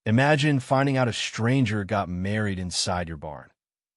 Imagine finding out a stranger got married inside your barn.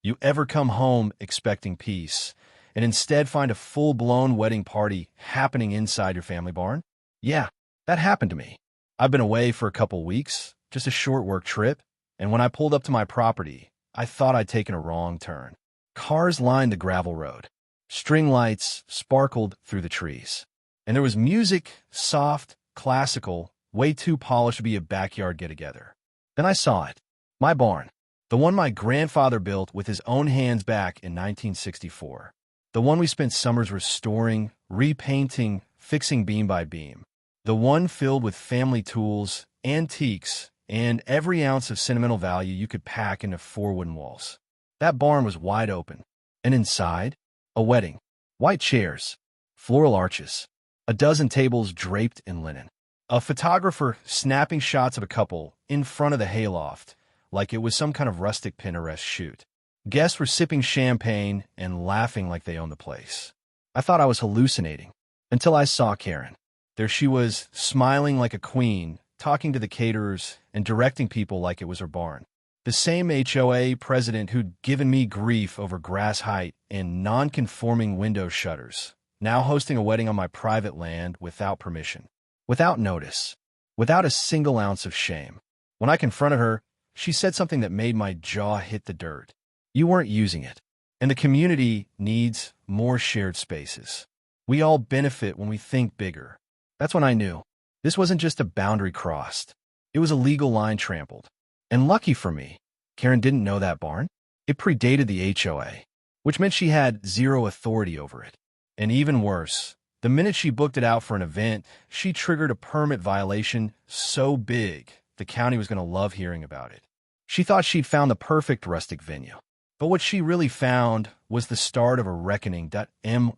You ever come home expecting peace, and instead find a full-blown wedding party happening inside your family barn? Yeah, that happened to me. I've been away for a couple weeks, just a short work trip, and when I pulled up to my property, I thought I'd taken a wrong turn. Cars lined the gravel road. String lights sparkled through the trees. And there was music, soft, classical, way too polished to be a backyard get-together. Then I saw it. My barn. The one my grandfather built with his own hands back in 1964. The one we spent summers restoring, repainting, fixing beam by beam. The one filled with family tools, antiques, and every ounce of sentimental value you could pack into 4 wooden walls. That barn was wide open. And inside, a wedding. White chairs, floral arches, a dozen tables draped in linen. A photographer snapping shots of a couple in front of the hayloft, like it was some kind of rustic Pinterest shoot. Guests were sipping champagne and laughing like they owned the place. I thought I was hallucinating, until I saw Karen. There she was, smiling like a queen, talking to the caterers and directing people like it was her barn. The same HOA president who'd given me grief over grass height and non-conforming window shutters, now hosting a wedding on my private land without permission, without notice, without a single ounce of shame. When I confronted her, she said something that made my jaw hit the dirt. You weren't using it, and the community needs more shared spaces. We all benefit when we think bigger. That's when I knew. This wasn't just a boundary crossed. It was a legal line trampled. And lucky for me, Karen didn't know that barn. It predated the HOA, which meant she had zero authority over it. And even worse, the minute she booked it out for an event, she triggered a permit violation so big the county was going to love hearing about it. She thought she'd found the perfect rustic venue. But what she really found was the start of a reckoning.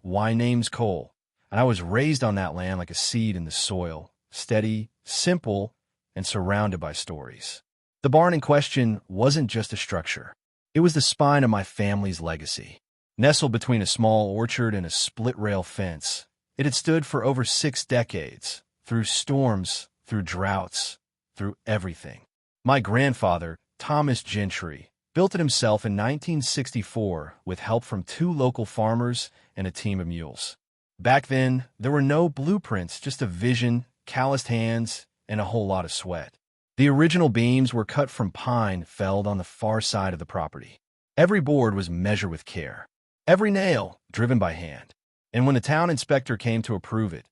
My name's Cole, and I was raised on that land like a seed in the soil, steady, simple, and surrounded by stories. The barn in question wasn't just a structure. It was the spine of my family's legacy. Nestled between a small orchard and a split-rail fence, it had stood for over 6 decades, through storms, through droughts, through everything. My grandfather, Thomas Gentry, built it himself in 1964 with help from 2 local farmers and a team of mules. Back then, there were no blueprints, just a vision, calloused hands, and a whole lot of sweat. The original beams were cut from pine felled on the far side of the property. Every board was measured with care, every nail driven by hand. And when the town inspector came to approve it,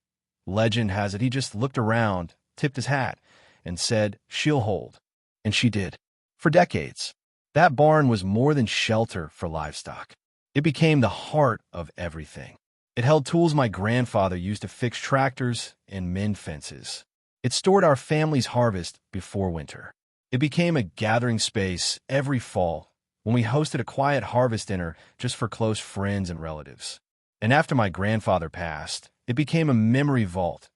legend has it he just looked around, tipped his hat, and said, "She'll hold." And she did. For decades. That barn was more than shelter for livestock. It became the heart of everything. It held tools my grandfather used to fix tractors and mend fences. It stored our family's harvest before winter. It became a gathering space every fall when we hosted a quiet harvest dinner just for close friends and relatives. And after my grandfather passed, it became a memory vault,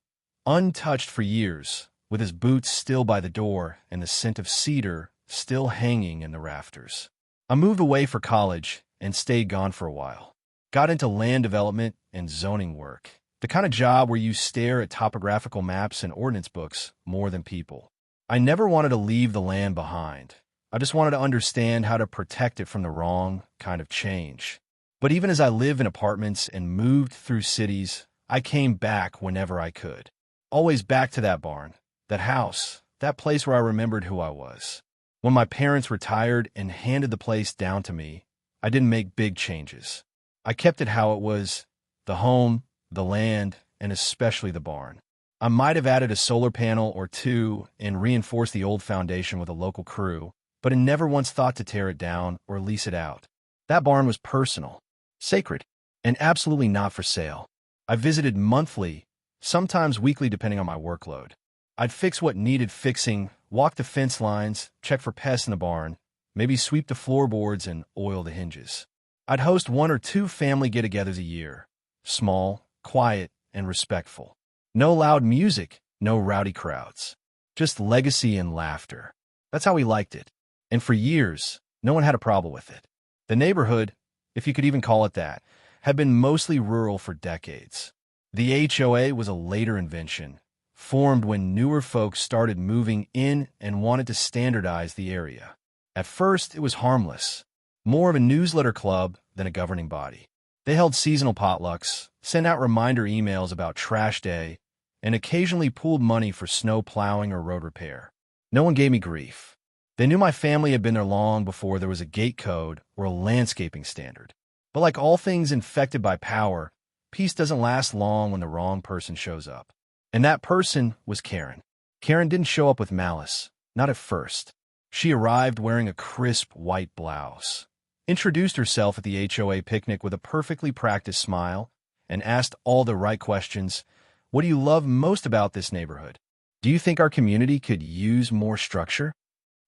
untouched for years, with his boots still by the door and the scent of cedar still hanging in the rafters. I moved away for college and stayed gone for a while. Got into land development and zoning work, the kind of job where you stare at topographical maps and ordinance books more than people. I never wanted to leave the land behind. I just wanted to understand how to protect it from the wrong kind of change. But even as I lived in apartments and moved through cities, I came back whenever I could. Always back to that barn, that house, that place where I remembered who I was. When my parents retired and handed the place down to me, I didn't make big changes. I kept it how it was, the home, the land, and especially the barn. I might have added a solar panel or 2 and reinforced the old foundation with a local crew, but I never once thought to tear it down or lease it out. That barn was personal, sacred, and absolutely not for sale. I visited monthly, sometimes weekly depending on my workload. I'd fix what needed fixing, walk the fence lines, check for pests in the barn, maybe sweep the floorboards and oil the hinges. I'd host 1 or 2 family get-togethers a year, small, quiet, and respectful. No loud music, no rowdy crowds. Just legacy and laughter. That's how we liked it. And for years, no one had a problem with it. The neighborhood, if you could even call it that, had been mostly rural for decades. The HOA was a later invention, formed when newer folks started moving in and wanted to standardize the area. At first, it was harmless, more of a newsletter club than a governing body. They held seasonal potlucks, sent out reminder emails about trash day, and occasionally pooled money for snow plowing or road repair. No one gave me grief. They knew my family had been there long before there was a gate code or a landscaping standard. But like all things infected by power, peace doesn't last long when the wrong person shows up. And that person was Karen. Karen didn't show up with malice, not at first. She arrived wearing a crisp white blouse, introduced herself at the HOA picnic with a perfectly practiced smile, and asked all the right questions. What do you love most about this neighborhood? Do you think our community could use more structure?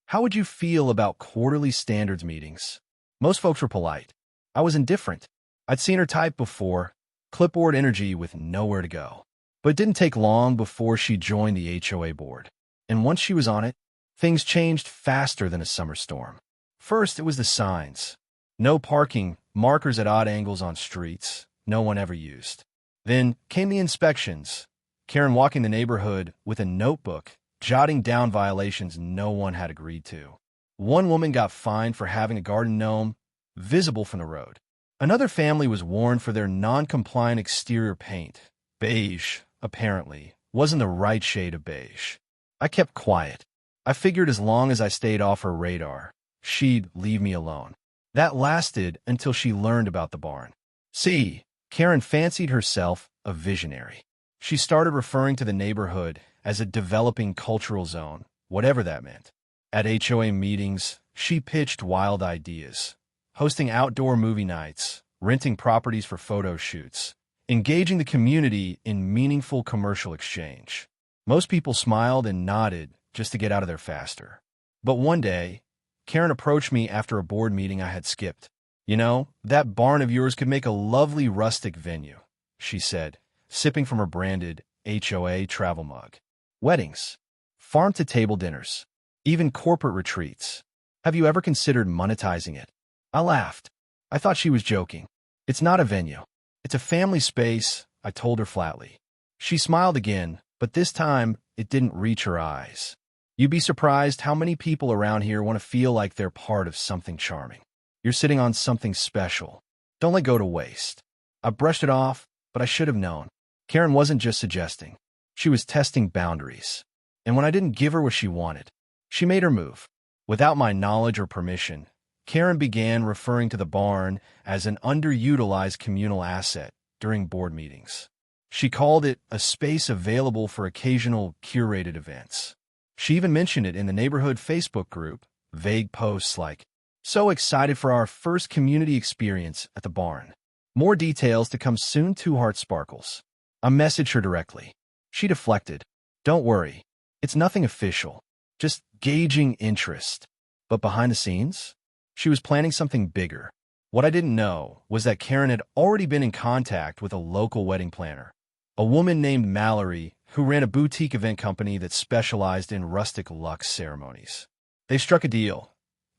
How would you feel about quarterly standards meetings? Most folks were polite. I was indifferent. I'd seen her type before, clipboard energy with nowhere to go. But it didn't take long before she joined the HOA board. And once she was on it, things changed faster than a summer storm. First, it was the signs. No parking, markers at odd angles on streets no one ever used. Then came the inspections. Karen walking the neighborhood with a notebook, jotting down violations no one had agreed to. One woman got fined for having a garden gnome visible from the road. Another family was warned for their non-compliant exterior paint. Beige, apparently, wasn't the right shade of beige. I kept quiet. I figured as long as I stayed off her radar, she'd leave me alone. That lasted until she learned about the barn. See, Karen fancied herself a visionary. She started referring to the neighborhood as a developing cultural zone, whatever that meant. At HOA meetings, she pitched wild ideas, hosting outdoor movie nights, renting properties for photo shoots, engaging the community in meaningful commercial exchange. Most people smiled and nodded just to get out of there faster. But one day, Karen approached me after a board meeting I had skipped. "You know, that barn of yours could make a lovely rustic venue," she said, sipping from her branded HOA travel mug. "Weddings, farm-to-table dinners, even corporate retreats. Have you ever considered monetizing it?" I laughed. I thought she was joking. "It's not a venue. It's a family space," I told her flatly. She smiled again, but this time it didn't reach her eyes. "You'd be surprised how many people around here want to feel like they're part of something charming. You're sitting on something special. Don't let go to waste." I brushed it off, but I should have known. Karen wasn't just suggesting. She was testing boundaries. And when I didn't give her what she wanted, she made her move. Without my knowledge or permission, Karen began referring to the barn as an underutilized communal asset during board meetings. She called it a space available for occasional curated events. She even mentioned it in the neighborhood Facebook group, vague posts like, "So excited for our first community experience at the barn. More details to come soon, 2 heart sparkles." I messaged her directly. She deflected. "Don't worry. It's nothing official. Just gauging interest." But behind the scenes, she was planning something bigger. What I didn't know was that Karen had already been in contact with a local wedding planner, a woman named Mallory who ran a boutique event company that specialized in rustic luxe ceremonies. They struck a deal.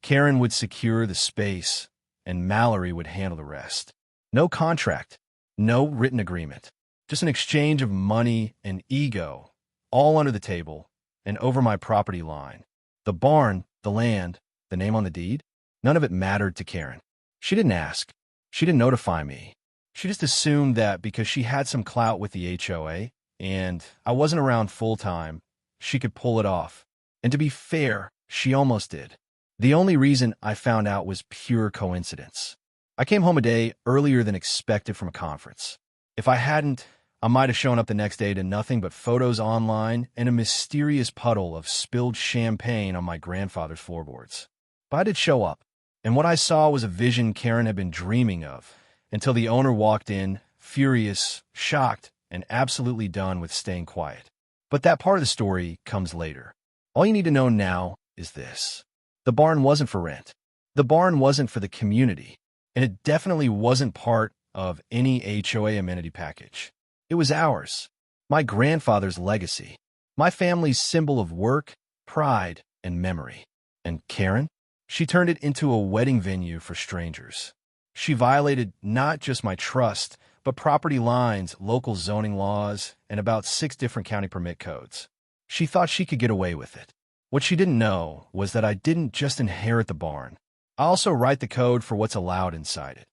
Karen would secure the space, and Mallory would handle the rest. No contract, no written agreement, just an exchange of money and ego, all under the table and over my property line. The barn, the land, the name on the deed, none of it mattered to Karen. She didn't ask. She didn't notify me. She just assumed that because she had some clout with the HOA, and I wasn't around full-time, she could pull it off. And to be fair, she almost did. The only reason I found out was pure coincidence. I came home a day earlier than expected from a conference. If I hadn't, I might have shown up the next day to nothing but photos online and a mysterious puddle of spilled champagne on my grandfather's floorboards. But I did show up, and what I saw was a vision Karen had been dreaming of until the owner walked in, furious, shocked, and absolutely done with staying quiet. But that part of the story comes later. All you need to know now is this. The barn wasn't for rent. The barn wasn't for the community, and it definitely wasn't part of any HOA amenity package. It was ours, my grandfather's legacy, my family's symbol of work, pride, and memory. And Karen? She turned it into a wedding venue for strangers. She violated not just my trust, but property lines, local zoning laws, and about 6 different county permit codes. She thought she could get away with it. What she didn't know was that I didn't just inherit the barn. I also write the code for what's allowed inside it.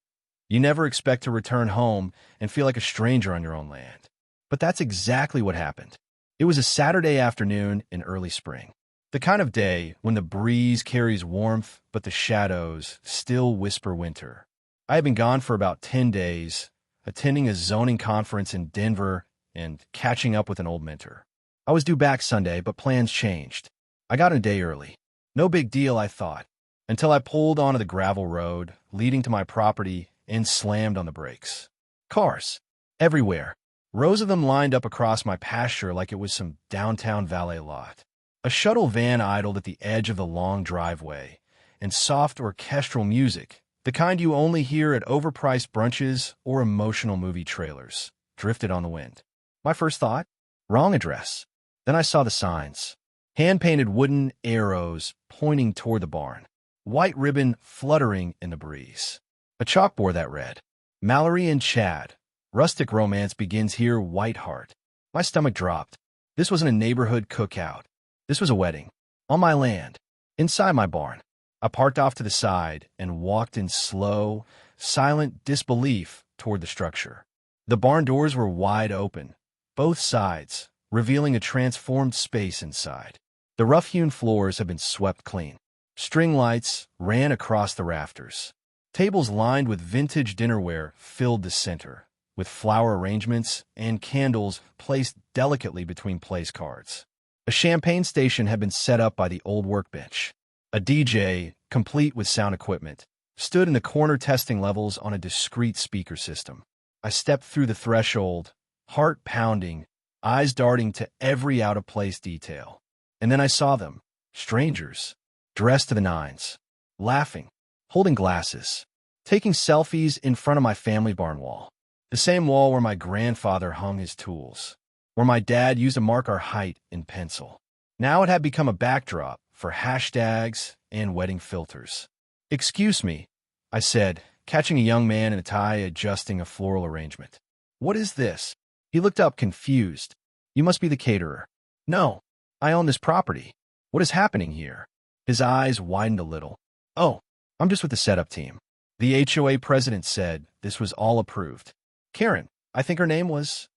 You never expect to return home and feel like a stranger on your own land. But that's exactly what happened. It was a Saturday afternoon in early spring. The kind of day when the breeze carries warmth, but the shadows still whisper winter. I had been gone for about 10 days, attending a zoning conference in Denver and catching up with an old mentor. I was due back Sunday, but plans changed. I got a day early. No big deal, I thought, until I pulled onto the gravel road leading to my property and slammed on the brakes. Cars. Everywhere. Rows of them lined up across my pasture like it was some downtown valet lot. A shuttle van idled at the edge of the long driveway, and soft orchestral music, the kind you only hear at overpriced brunches or emotional movie trailers, drifted on the wind. My first thought? Wrong address. Then I saw the signs. Hand-painted wooden arrows pointing toward the barn. White ribbon fluttering in the breeze. A chalkboard that read, Mallory and Chad. Rustic romance begins here, Whiteheart. My stomach dropped. This wasn't a neighborhood cookout. This was a wedding. On my land. Inside my barn. I parked off to the side and walked in slow, silent disbelief toward the structure. The barn doors were wide open, both sides, revealing a transformed space inside. The rough-hewn floors had been swept clean. String lights ran across the rafters. Tables lined with vintage dinnerware filled the center, with flower arrangements and candles placed delicately between place cards. A champagne station had been set up by the old workbench. A DJ, complete with sound equipment, stood in the corner testing levels on a discreet speaker system. I stepped through the threshold, heart pounding, eyes darting to every out-of-place detail. And then I saw them, strangers, dressed to the nines, laughing, holding glasses, taking selfies in front of my family barn wall. The same wall where my grandfather hung his tools, where my dad used to mark our height in pencil. Now it had become a backdrop for hashtags and wedding filters. "Excuse me," I said, catching a young man in a tie adjusting a floral arrangement. "What is this?" He looked up confused. "You must be the caterer." "No, I own this property. What is happening here?" His eyes widened a little. "Oh, I'm just with the setup team. The HOA president said this was all approved. Karen, I think her name was..."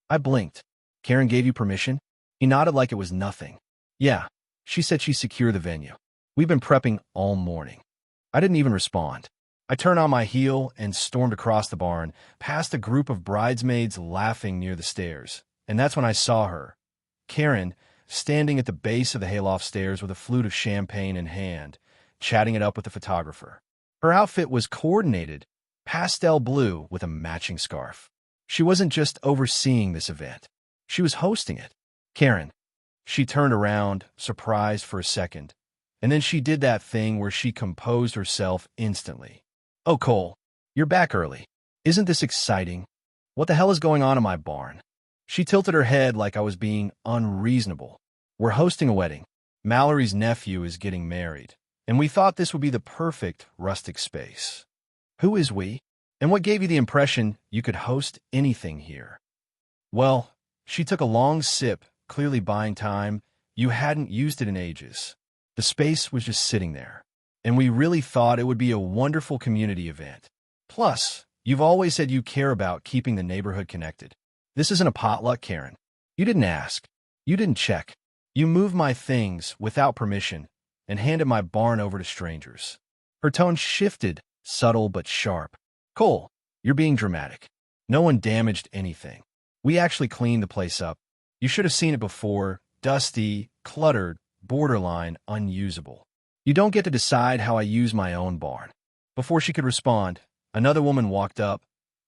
I blinked. "Karen gave you permission?" He nodded like it was nothing. "Yeah, she said she'd secure the venue. We've been prepping all morning." I didn't even respond. I turned on my heel and stormed across the barn, past a group of bridesmaids laughing near the stairs. And that's when I saw her, Karen, standing at the base of the hayloft stairs with a flute of champagne in hand, chatting it up with the photographer. Her outfit was coordinated, pastel blue with a matching scarf. She wasn't just overseeing this event. She was hosting it. "Karen." She turned around, surprised for a second, and then she did that thing where she composed herself instantly. "Oh, Cole, you're back early. Isn't this exciting? What the hell is going on in my barn?" She tilted her head like I was being unreasonable. "We're hosting a wedding. Mallory's nephew is getting married, and we thought this would be the perfect rustic space." "Who is we? And what gave you the impression you could host anything here?" "Well," she took a long sip, clearly buying time. "You hadn't used it in ages. The space was just sitting there, and we really thought it would be a wonderful community event. Plus, you've always said you care about keeping the neighborhood connected. This isn't a potluck, Karen. You didn't ask. You didn't check. You moved my things without permission and handed my barn over to strangers." Her tone shifted, subtle but sharp. "Cole, you're being dramatic. No one damaged anything. We actually cleaned the place up. You should have seen it before. Dusty, cluttered, borderline unusable. You don't get to decide how I use my own barn." Before she could respond, another woman walked up,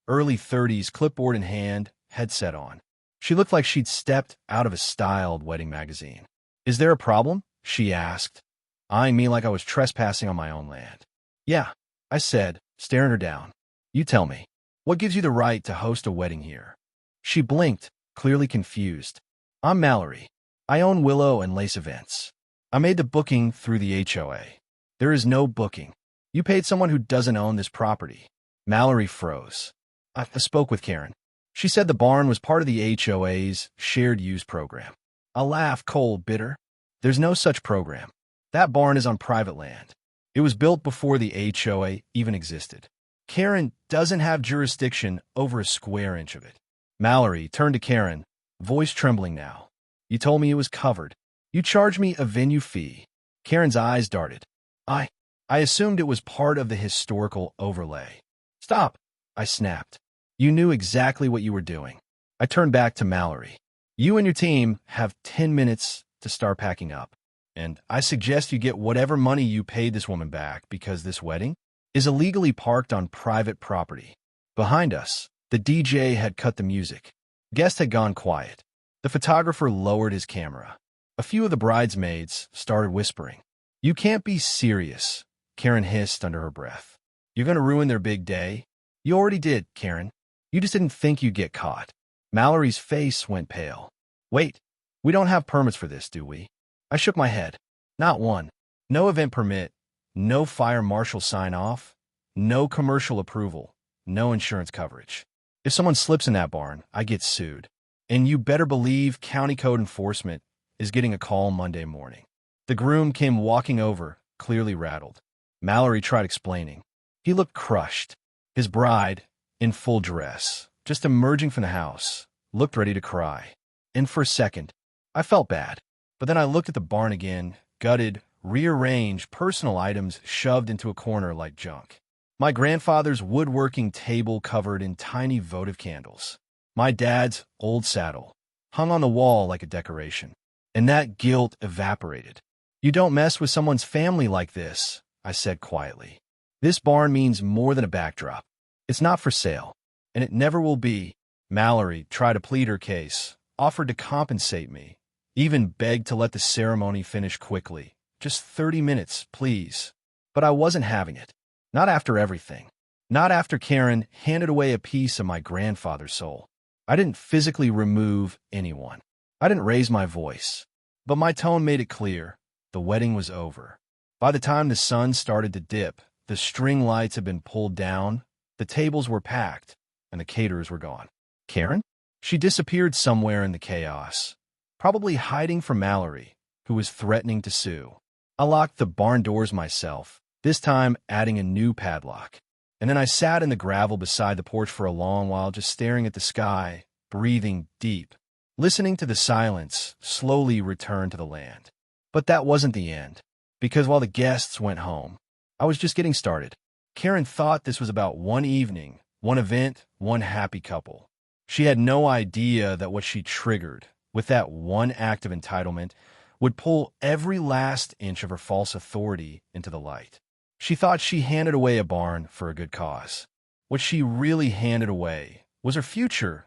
early 30s, clipboard in hand, headset on. She looked like she'd stepped out of a styled wedding magazine. "Is there a problem?" she asked, eyeing me like I was trespassing on my own land. "Yeah," I said, staring her down. "You tell me. What gives you the right to host a wedding here?" She blinked, clearly confused. "I'm Mallory. I own Willow and Lace Events. I made the booking through the HOA. There is no booking. You paid someone who doesn't own this property." Mallory froze. I spoke with Karen. She said the barn was part of the HOA's shared use program. I laughed, cold, bitter. There's no such program. That barn is on private land. It was built before the HOA even existed. Karen doesn't have jurisdiction over a square inch of it. Mallory turned to Karen, voice trembling now. You told me it was covered. You charged me a venue fee. Karen's eyes darted. I assumed it was part of the historical overlay. Stop, I snapped. You knew exactly what you were doing. I turned back to Mallory. You and your team have 10 minutes to start packing up. And I suggest you get whatever money you paid this woman back because this wedding is illegally parked on private property. Behind us, the DJ had cut the music. Guests had gone quiet. The photographer lowered his camera. A few of the bridesmaids started whispering. You can't be serious, Karen hissed under her breath. You're going to ruin their big day. You already did, Karen. You just didn't think you'd get caught. Mallory's face went pale. Wait, we don't have permits for this, do we? I shook my head. Not one. No event permit, no fire marshal sign-off, no commercial approval, no insurance coverage. If someone slips in that barn, I get sued. And you better believe county code enforcement is getting a call Monday morning. The groom came walking over, clearly rattled. Mallory tried explaining. He looked crushed. His bride, in full dress, just emerging from the house, looked ready to cry. And for a second, I felt bad. But then I looked at the barn again, gutted, rearranged, personal items shoved into a corner like junk. My grandfather's woodworking table covered in tiny votive candles. My dad's old saddle, hung on the wall like a decoration. And that guilt evaporated. You don't mess with someone's family like this, I said quietly. This barn means more than a backdrop. It's not for sale, and it never will be. Mallory tried to plead her case, offered to compensate me, even begged to let the ceremony finish quickly. Just 30 minutes, please. But I wasn't having it. Not after everything. Not after Karen handed away a piece of my grandfather's soul. I didn't physically remove anyone. I didn't raise my voice. But my tone made it clear. The wedding was over. By the time the sun started to dip, the string lights had been pulled down, the tables were packed, and the caterers were gone. Karen? She disappeared somewhere in the chaos, probably hiding from Mallory, who was threatening to sue. I locked the barn doors myself, this time adding a new padlock. And then I sat in the gravel beside the porch for a long while, just staring at the sky, breathing deep, listening to the silence slowly return to the land. But that wasn't the end, because while the guests went home, I was just getting started. Karen thought this was about one evening, one event, one happy couple. She had no idea that what she triggered, with that one act of entitlement, would pull every last inch of her false authority into the light. She thought she handed away a barn for a good cause. What she really handed away was her future.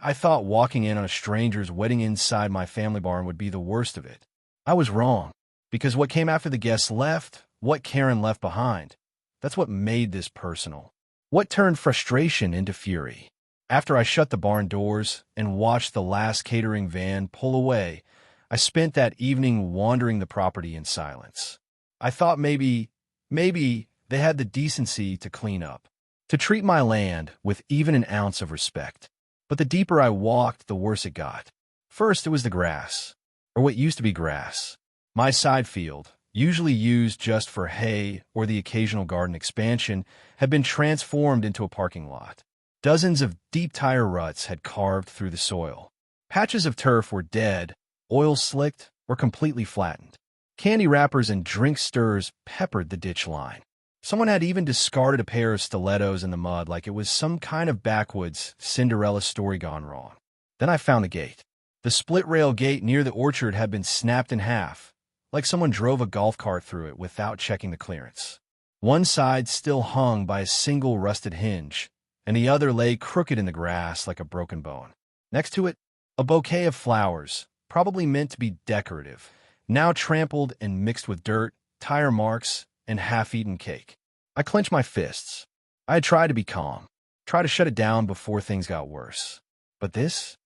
I thought walking in on a stranger's wedding inside my family barn would be the worst of it. I was wrong, because what came after the guests left, what Karen left behind, that's what made this personal. What turned frustration into fury. After I shut the barn doors and watched the last catering van pull away, I spent that evening wandering the property in silence. I thought maybe they had the decency to clean up, to treat my land with even an ounce of respect. But the deeper I walked, the worse it got. First, it was the grass, or what used to be grass. My side field, usually used just for hay or the occasional garden expansion, had been transformed into a parking lot. Dozens of deep tire ruts had carved through the soil. Patches of turf were dead, oil slicked, or completely flattened. Candy wrappers and drink stirrers peppered the ditch line. Someone had even discarded a pair of stilettos in the mud like it was some kind of backwoods Cinderella story gone wrong. Then I found the gate. The split-rail gate near the orchard had been snapped in half, like someone drove a golf cart through it without checking the clearance. One side still hung by a single rusted hinge, and the other lay crooked in the grass like a broken bone. Next to it, a bouquet of flowers, probably meant to be decorative, now trampled and mixed with dirt, tire marks, and half-eaten cake. I clenched my fists. I had tried to be calm, tried to shut it down before things got worse. But this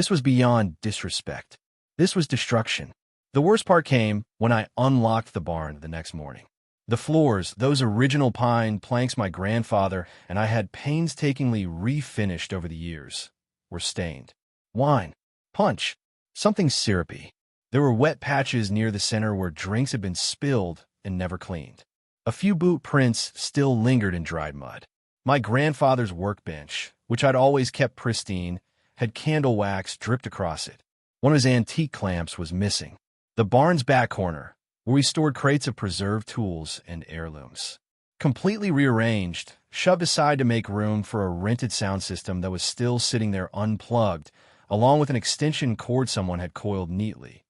was beyond disrespect. This was destruction. The worst part came when I unlocked the barn the next morning. The floors, those original pine planks my grandfather and I had painstakingly refinished over the years, were stained. Wine, punch, something syrupy. There were wet patches near the center where drinks had been spilled and never cleaned. A few boot prints still lingered in dried mud. My grandfather's workbench, which I'd always kept pristine, had candle wax dripped across it. One of his antique clamps was missing. The barn's back corner, where we stored crates of preserved tools and heirlooms, completely rearranged, shoved aside to make room for a rented sound system that was still sitting there unplugged, along with an extension cord someone had coiled neatly,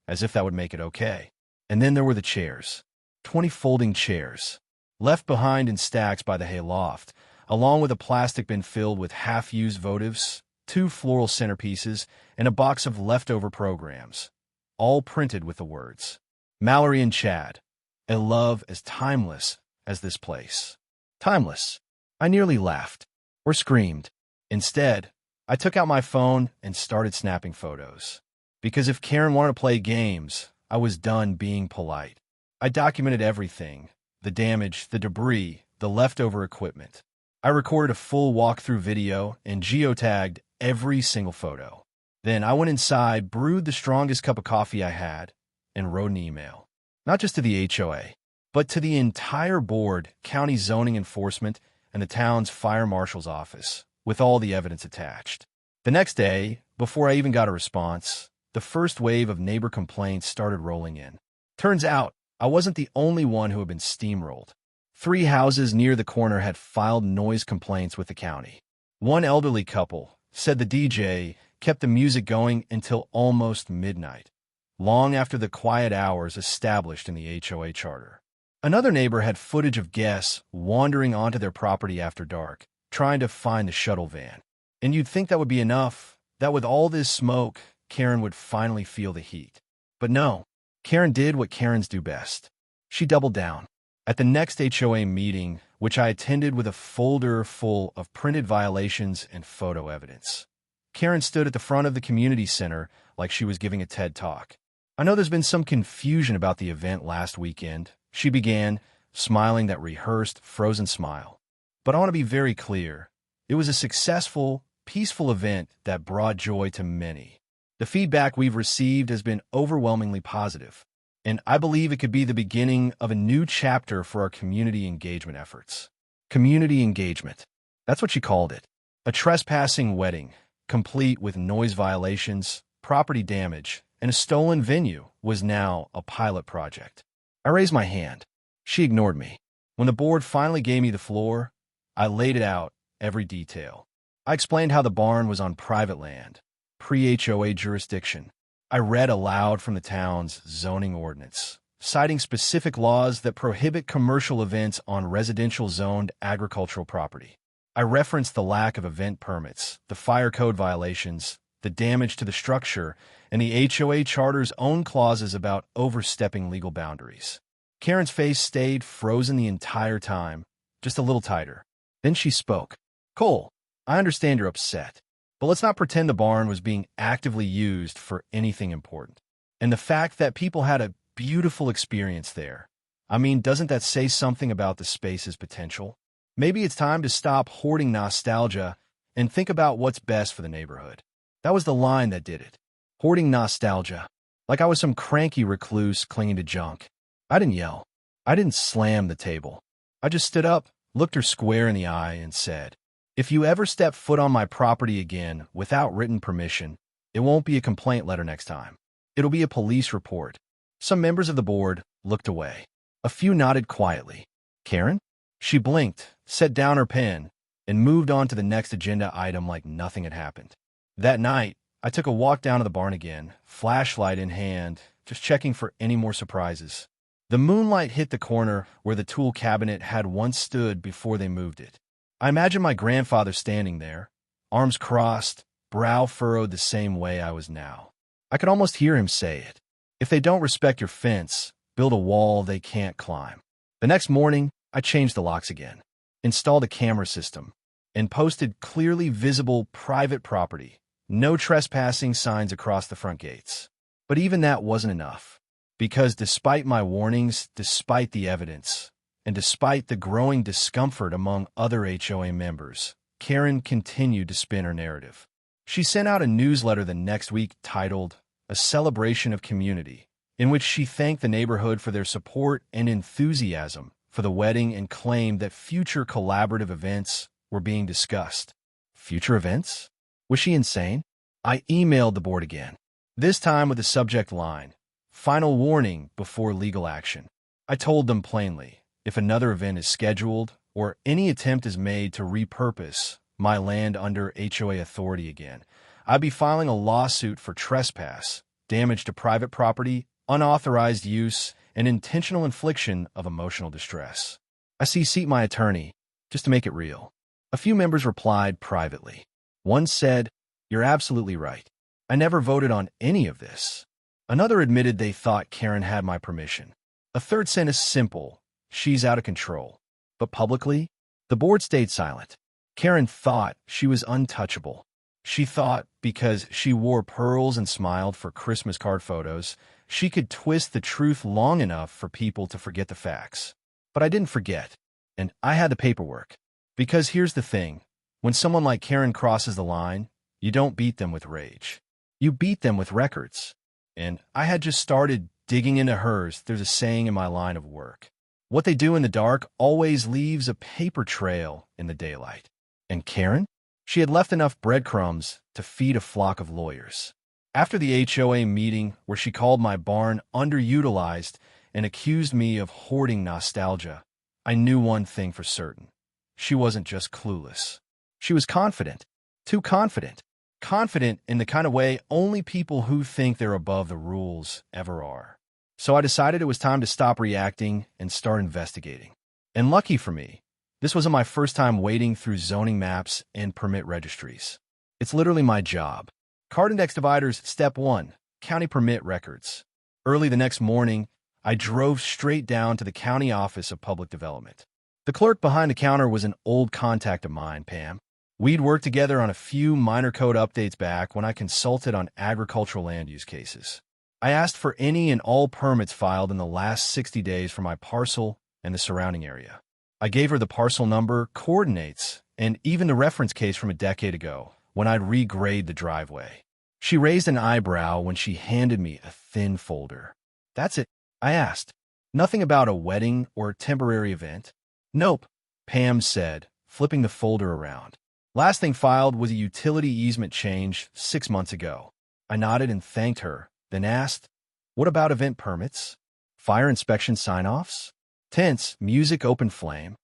as if that would make it okay. And then there were the chairs. 20 folding chairs, left behind in stacks by the hay loft, along with a plastic bin filled with half-used votives, 2 floral centerpieces, and a box of leftover programs, all printed with the words, Mallory and Chad, a love as timeless as this place. Timeless. I nearly laughed, or screamed. Instead, I took out my phone and started snapping photos. Because if Karen wanted to play games, I was done being polite. I documented everything, the damage, the debris, the leftover equipment. I recorded a full walkthrough video and geotagged every single photo. Then I went inside, brewed the strongest cup of coffee I had, and wrote an email. Not just to the HOA, but to the entire board, county zoning enforcement, and the town's fire marshal's office, with all the evidence attached. The next day, before I even got a response, the first wave of neighbor complaints started rolling in. Turns out, I wasn't the only one who had been steamrolled. 3 houses near the corner had filed noise complaints with the county. One elderly couple said the DJ kept the music going until almost midnight, long after the quiet hours established in the HOA charter. Another neighbor had footage of guests wandering onto their property after dark, trying to find the shuttle van. And you'd think that would be enough, that with all this smoke, Karen would finally feel the heat. But no, Karen did what Karens do best. She doubled down. At the next HOA meeting, which I attended with a folder full of printed violations and photo evidence, Karen stood at the front of the community center like she was giving a TED Talk. I know there's been some confusion about the event last weekend, she began, smiling that rehearsed, frozen smile. But I want to be very clear. It was a successful, peaceful event that brought joy to many. The feedback we've received has been overwhelmingly positive, and I believe it could be the beginning of a new chapter for our community engagement efforts. Community engagement. That's what she called it. A trespassing wedding, complete with noise violations, property damage, and a stolen venue, was now a pilot project. I raised my hand. She ignored me. When the board finally gave me the floor, I laid it out, every detail. I explained how the barn was on private land, pre-HOA jurisdiction. I read aloud from the town's zoning ordinance, citing specific laws that prohibit commercial events on residential zoned agricultural property. I referenced the lack of event permits, the fire code violations, the damage to the structure, and the HOA charter's own clauses about overstepping legal boundaries. Karen's face stayed frozen the entire time, just a little tighter. Then she spoke. Cole, I understand you're upset, but let's not pretend the barn was being actively used for anything important. And the fact that people had a beautiful experience there, I mean, doesn't that say something about the space's potential? Maybe it's time to stop hoarding nostalgia and think about what's best for the neighborhood. That was the line that did it. Hoarding nostalgia. Like I was some cranky recluse clinging to junk. I didn't yell. I didn't slam the table. I just stood up, looked her square in the eye, and said, if you ever step foot on my property again without written permission, it won't be a complaint letter next time. It'll be a police report. Some members of the board looked away. A few nodded quietly. Karen? She blinked, set down her pen, and moved on to the next agenda item like nothing had happened. That night, I took a walk down to the barn again, flashlight in hand, just checking for any more surprises. The moonlight hit the corner where the tool cabinet had once stood before they moved it. I imagined my grandfather standing there, arms crossed, brow furrowed the same way I was now. I could almost hear him say it. If they don't respect your fence, build a wall they can't climb. The next morning, I changed the locks again, installed a camera system, and posted clearly visible private property, no trespassing signs across the front gates. But even that wasn't enough. Because despite my warnings, despite the evidence, and despite the growing discomfort among other HOA members, Karen continued to spin her narrative. She sent out a newsletter the next week titled A Celebration of Community, in which she thanked the neighborhood for their support and enthusiasm for the wedding and claimed that future collaborative events were being discussed. Future events? Was she insane? I emailed the board again, this time with the subject line, "Final warning before legal action." I told them plainly, if another event is scheduled or any attempt is made to repurpose my land under HOA authority again, I'd be filing a lawsuit for trespass, damage to private property, unauthorized use, and intentional infliction of emotional distress. I CC'd my attorney, just to make it real. A few members replied privately. One said, "You're absolutely right. I never voted on any of this." Another admitted they thought Karen had my permission. A third sent a simple, "She's out of control." But publicly, the board stayed silent. Karen thought she was untouchable. She thought because she wore pearls and smiled for Christmas card photos, she could twist the truth long enough for people to forget the facts. But I didn't forget, and I had the paperwork. Because here's the thing, when someone like Karen crosses the line, you don't beat them with rage. You beat them with records. And I had just started digging into hers. There's a saying in my line of work. What they do in the dark always leaves a paper trail in the daylight. And Karen? She had left enough breadcrumbs to feed a flock of lawyers. After the HOA meeting where she called my barn underutilized and accused me of hoarding nostalgia, I knew one thing for certain. She wasn't just clueless. She was confident. Too confident. Confident in the kind of way only people who think they're above the rules ever are. So I decided it was time to stop reacting and start investigating. And lucky for me, this wasn't my first time wading through zoning maps and permit registries. It's literally my job. Card index dividers, step 1, county permit records. Early the next morning, I drove straight down to the county office of public development. The clerk behind the counter was an old contact of mine, Pam. We'd worked together on a few minor code updates back when I consulted on agricultural land use cases. I asked for any and all permits filed in the last 60 days for my parcel and the surrounding area. I gave her the parcel number, coordinates, and even the reference case from a decade ago when I'd regrade the driveway. She raised an eyebrow when she handed me a thin folder. "That's it?" I asked. "Nothing about a wedding or a temporary event?" "Nope," Pam said, flipping the folder around. "Last thing filed was a utility easement change 6 months ago." I nodded and thanked her, then asked, "What about event permits? Fire inspection sign-offs? Tents, music, open flame?"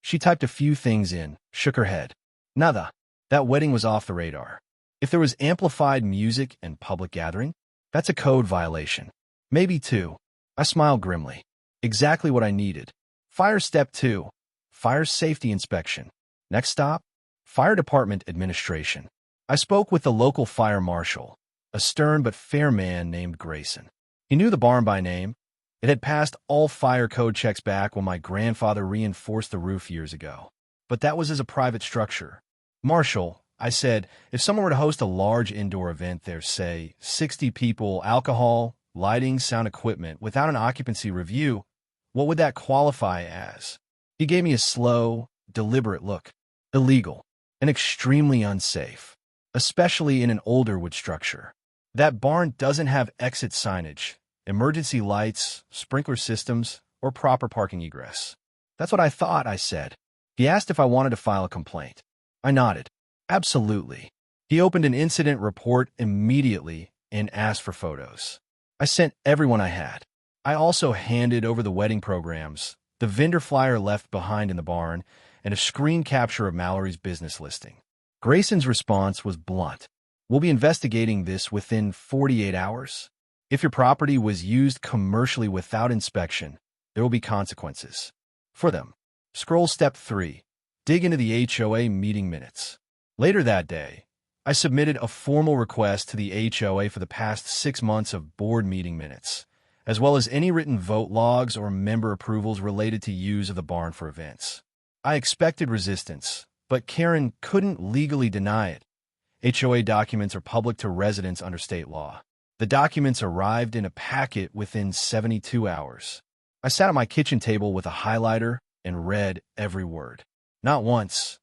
She typed a few things in, shook her head. "Nada. That wedding was off the radar. If there was amplified music and public gathering, that's a code violation. Maybe 2. I smiled grimly. Exactly what I needed. Fire step 2. Fire safety inspection. Next stop, fire department administration. I spoke with the local fire marshal, a stern but fair man named Grayson. He knew the barn by name. It had passed all fire code checks back when my grandfather reinforced the roof years ago. But that was as a private structure. "Marshal," I said, "if someone were to host a large indoor event there, say, 60 people, alcohol, lighting, sound equipment, without an occupancy review, what would that qualify as?" He gave me a slow, deliberate look. Illegal and extremely unsafe, especially in an older wood structure. That barn doesn't have exit signage, emergency lights, sprinkler systems, or proper parking egress. "That's what I thought," I said. He asked if I wanted to file a complaint. I nodded. Absolutely. He opened an incident report immediately and asked for photos. I sent everyone I had. I also handed over the wedding programs, the vendor flyer left behind in the barn, and a screen capture of Mallory's business listing. Grayson's response was blunt. "We'll be investigating this within 48 hours. If your property was used commercially without inspection, there will be consequences. For them." Scroll step 3. Dig into the HOA meeting minutes. Later that day, I submitted a formal request to the HOA for the past 6 months of board meeting minutes, as well as any written vote logs or member approvals related to use of the barn for events. I expected resistance, but Karen couldn't legally deny it. HOA documents are public to residents under state law. The documents arrived in a packet within 72 hours. I sat at my kitchen table with a highlighter and read every word. Not once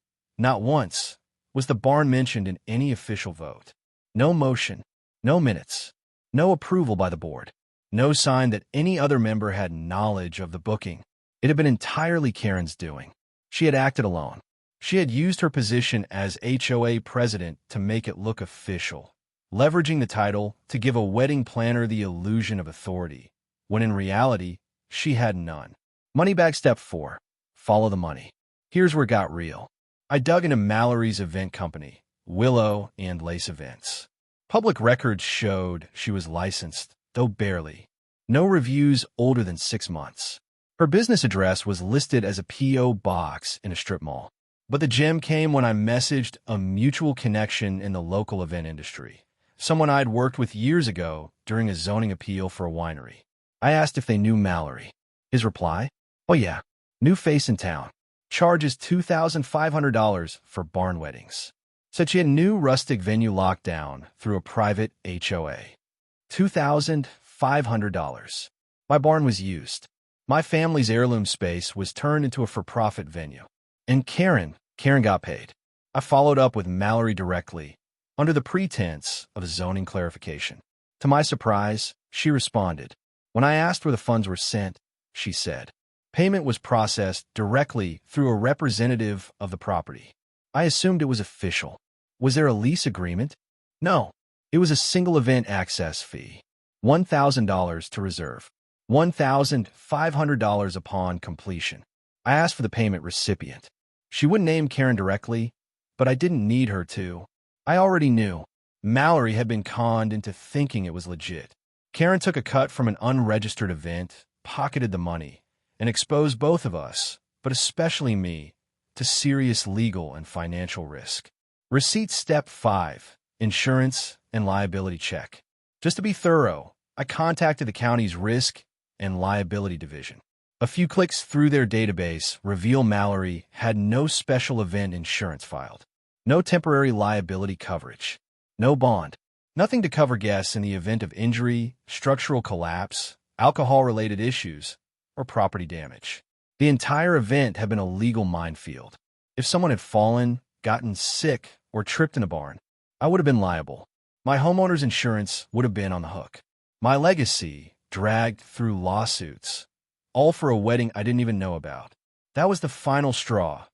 was the barn mentioned in any official vote. No motion, no minutes, no approval by the board, no sign that any other member had knowledge of the booking. It had been entirely Karen's doing. She had acted alone. She had used her position as HOA president to make it look official, leveraging the title to give a wedding planner the illusion of authority, when in reality, she had none. Moneybag step 4. Follow the money. Here's where it got real. I dug into Mallory's event company, Willow and Lace Events. Public records showed she was licensed, though barely. No reviews older than 6 months. Her business address was listed as a P.O. box in a strip mall. But the gem came when I messaged a mutual connection in the local event industry, someone I'd worked with years ago during a zoning appeal for a winery. I asked if they knew Mallory. His reply? Oh yeah, new face in town. Charges $2,500 for barn weddings. Said she had a new rustic venue locked down through a private HOA. $2,500. My barn was used. My family's heirloom space was turned into a for-profit venue. And Karen got paid. I followed up with Mallory directly, under the pretense of a zoning clarification. To my surprise, she responded. When I asked where the funds were sent, she said, payment was processed directly through a representative of the property. I assumed it was official. Was there a lease agreement? No. It was a single event access fee. $1,000 to reserve. $1,500 upon completion. I asked for the payment recipient. She wouldn't name Karen directly, but I didn't need her to. I already knew. Mallory had been conned into thinking it was legit. Karen took a cut from an unregistered event, pocketed the money, and exposed both of us, but especially me, to serious legal and financial risk. Receipt step 5, insurance and liability check. Just to be thorough, I contacted the county's risk and liability division. A few clicks through their database reveal Mallory had no special event insurance filed, no temporary liability coverage, no bond, nothing to cover guests in the event of injury, structural collapse, alcohol-related issues, or property damage. The entire event had been a legal minefield. If someone had fallen, gotten sick, or tripped in a barn, I would have been liable. My homeowner's insurance would have been on the hook. My legacy dragged through lawsuits, all for a wedding I didn't even know about. That was the final straw.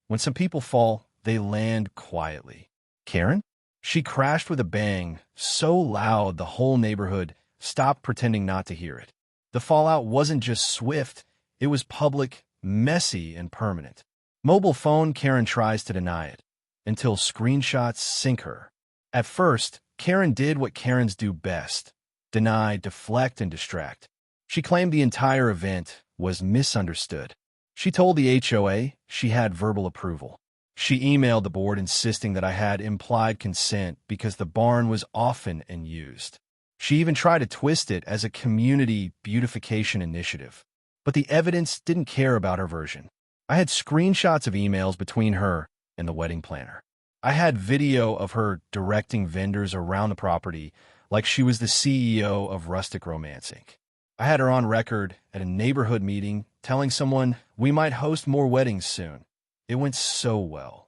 When some people fall, they land quietly. Karen? She crashed with a bang, so loud the whole neighborhood stopped pretending not to hear it. The fallout wasn't just swift, it was public, messy, and permanent. Mobile phone Karen tries to deny it, until screenshots sink her. At first, Karen did what Karens do best: deny, deflect, and distract. She claimed the entire event was misunderstood. She told the HOA she had verbal approval. She emailed the board insisting that I had implied consent because the barn was often and used. She even tried to twist it as a community beautification initiative. But the evidence didn't care about her version. I had screenshots of emails between her and the wedding planner. I had video of her directing vendors around the property like she was the CEO of Rustic Romance Inc. I had her on record at a neighborhood meeting telling someone we might host more weddings soon. It went so well.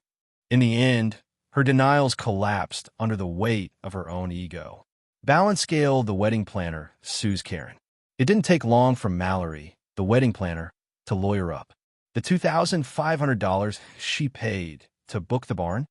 In the end, her denials collapsed under the weight of her own ego. Balance Scale, the wedding planner, sues Karen. It didn't take long for Mallory, the wedding planner, to lawyer up. The $2,500 she paid to book the barn?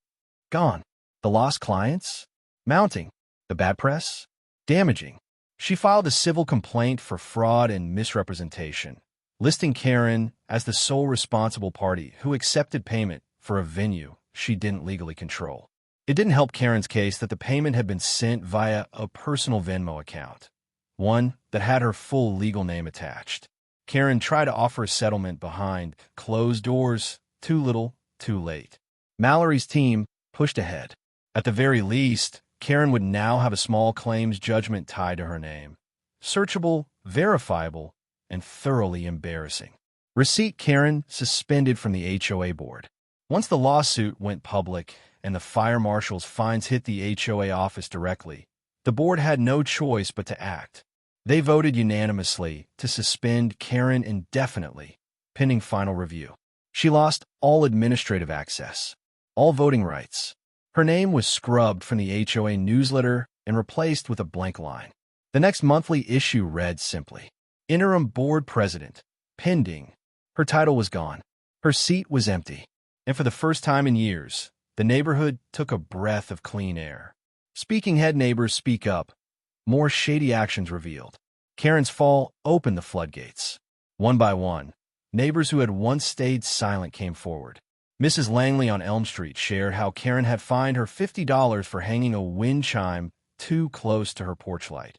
Gone. The lost clients? Mounting. The bad press? Damaging. She filed a civil complaint for fraud and misrepresentation, listing Karen as the sole responsible party who accepted payment for a venue she didn't legally control. It didn't help Karen's case that the payment had been sent via a personal Venmo account, one that had her full legal name attached. Karen tried to offer a settlement behind closed doors, too little, too late. Mallory's team pushed ahead. At the very least, Karen would now have a small claims judgment tied to her name. Searchable, verifiable, and thoroughly embarrassing. Receipt Karen suspended from the HOA board. Once the lawsuit went public and the fire marshal's fines hit the HOA office directly, The board had no choice but to act. They voted unanimously to suspend Karen indefinitely, pending final review. She lost all administrative access, all voting rights. Her name was scrubbed from the HOA newsletter and replaced with a blank line. The next monthly issue read simply, Interim Board President, pending. Her title was gone. Her seat was empty. And for the first time in years, the neighborhood took a breath of clean air. Speaking head neighbors speak up. More shady actions revealed. Karen's fall opened the floodgates. One by one, neighbors who had once stayed silent came forward. Mrs. Langley on Elm Street shared how Karen had fined her $50 for hanging a wind chime too close to her porch light,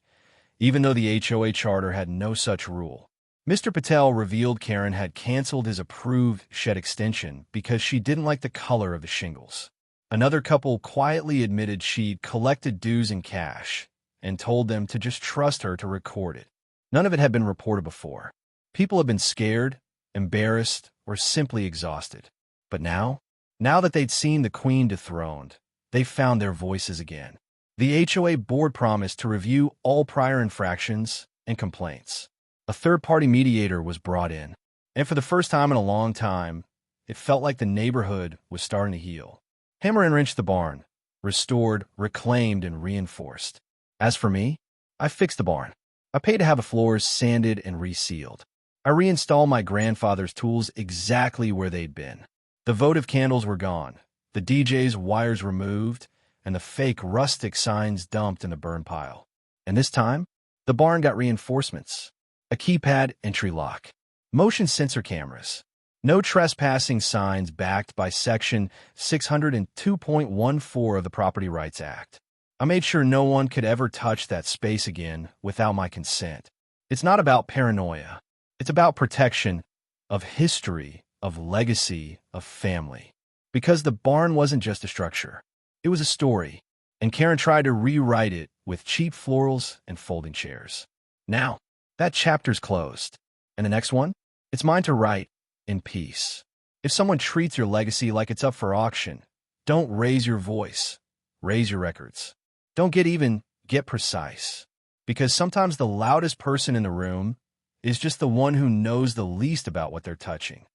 even though the HOA charter had no such rule. Mr. Patel revealed Karen had canceled his approved shed extension because she didn't like the color of the shingles. Another couple quietly admitted she'd collected dues in cash and told them to just trust her to record it. None of it had been reported before. People had been scared, embarrassed, or simply exhausted. But now that they'd seen the queen dethroned, they found their voices again. The HOA board promised to review all prior infractions and complaints. A third-party mediator was brought in, and for the first time in a long time, it felt like the neighborhood was starting to heal. Hammer and wrench the barn, restored, reclaimed, and reinforced. As for me, I fixed the barn. I paid to have the floors sanded and resealed. I reinstalled my grandfather's tools exactly where they'd been. The votive candles were gone, the DJ's wires removed, and the fake rustic signs dumped in the burn pile. And this time, the barn got reinforcements. A keypad entry lock, motion sensor cameras, no trespassing signs backed by Section 602.14 of the Property Rights Act. I made sure no one could ever touch that space again without my consent. It's not about paranoia. It's about protection of history, of legacy, of family. Because the barn wasn't just a structure. It was a story, and Karen tried to rewrite it with cheap florals and folding chairs. Now, that chapter's closed. And the next one? It's mine to write in peace. If someone treats your legacy like it's up for auction, don't raise your voice. Raise your records. Don't get precise. Because sometimes the loudest person in the room is just the one who knows the least about what they're touching.